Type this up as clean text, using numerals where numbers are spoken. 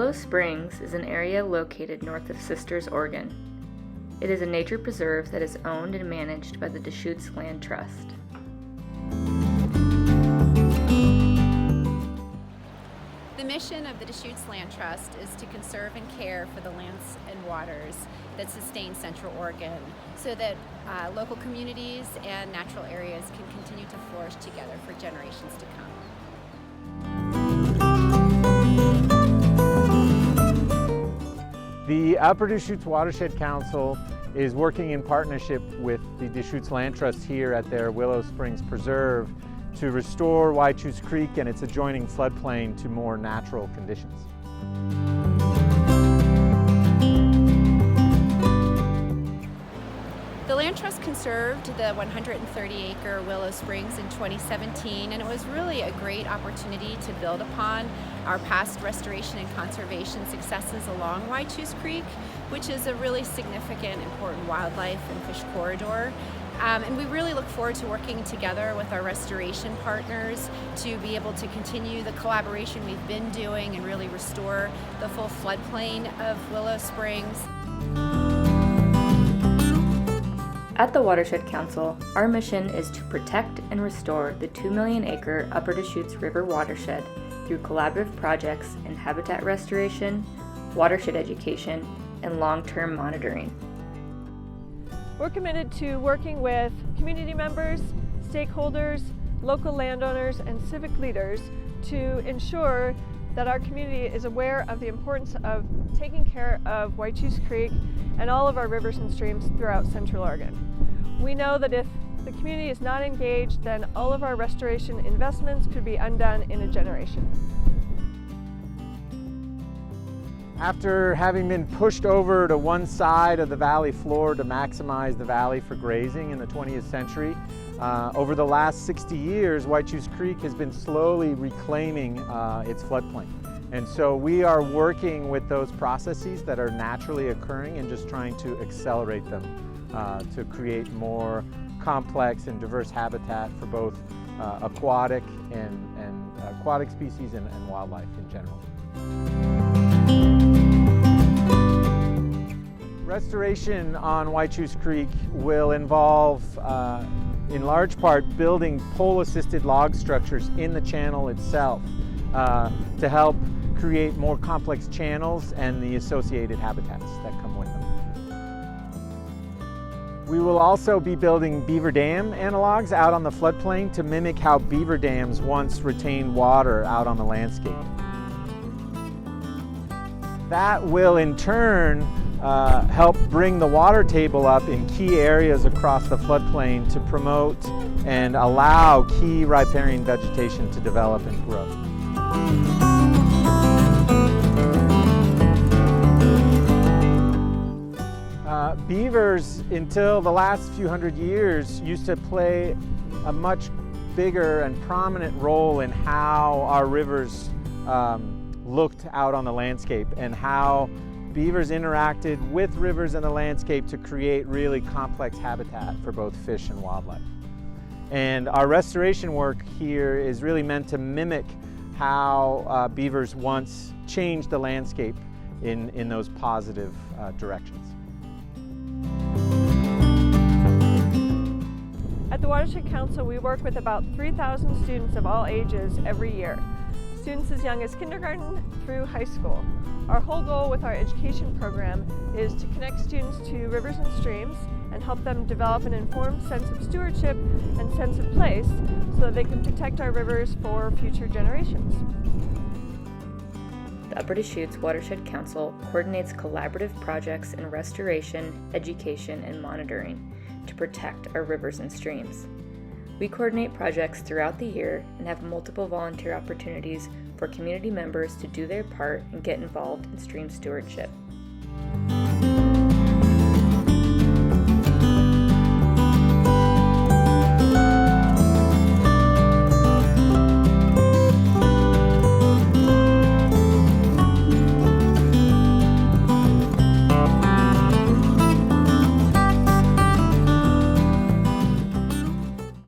Willow Springs is an area located north of Sisters, Oregon. It is a nature preserve that is owned and managed by the Deschutes Land Trust. The mission of the Deschutes Land Trust is to conserve and care for the lands and waters that sustain Central Oregon so that local communities and natural areas can continue to flourish together for generations to come. The Upper Deschutes Watershed Council is working in partnership with the Deschutes Land Trust here at their Willow Springs Preserve to restore Whychus Creek and its adjoining floodplain to more natural conditions. The Land Trust conserved the 130-acre Willow Springs in 2017, and it was really a great opportunity to build upon our past restoration and conservation successes along Whychus Creek, which is a really significant, important wildlife and fish corridor. And we really look forward to working together with our restoration partners to be able to continue the collaboration we've been doing and really restore the full floodplain of Willow Springs. At the Watershed Council, our mission is to protect and restore the 2 million acre Upper Deschutes River watershed through collaborative projects in habitat restoration, watershed education, and long-term monitoring. We're committed to working with community members, stakeholders, local landowners, and civic leaders to ensure that our community is aware of the importance of taking care of Whychus Creek and all of our rivers and streams throughout Central Oregon. We know that if the community is not engaged, then all of our restoration investments could be undone in a generation. After having been pushed over to one side of the valley floor to maximize the valley for grazing in the 20th century, over the last 60 years, Whychus Creek has been slowly reclaiming its floodplain. And so we are working with those processes that are naturally occurring and just trying to accelerate them to create more complex and diverse habitat for both aquatic and aquatic species and wildlife in general. Restoration on Whychus Creek will involve, in large part, building pole-assisted log structures in the channel itself to help create more complex channels and the associated habitats that come with them. We will also be building beaver dam analogs out on the floodplain to mimic how beaver dams once retained water out on the landscape. That will in turn help bring the water table up in key areas across the floodplain to promote and allow key riparian vegetation to develop and grow. Beavers, until the last few hundred years, used to play a much bigger and prominent role in how our rivers looked out on the landscape and how beavers interacted with rivers and the landscape to create really complex habitat for both fish and wildlife. And our restoration work here is really meant to mimic how beavers once changed the landscape in those positive directions. At the Watershed Council, we work with about 3,000 students of all ages every year. Students as young as kindergarten through high school. Our whole goal with our education program is to connect students to rivers and streams and help them develop an informed sense of stewardship and sense of place so that they can protect our rivers for future generations. The Upper Deschutes Watershed Council coordinates collaborative projects in restoration, education, and monitoring to protect our rivers and streams. We coordinate projects throughout the year and have multiple volunteer opportunities for community members to do their part and get involved in stream stewardship.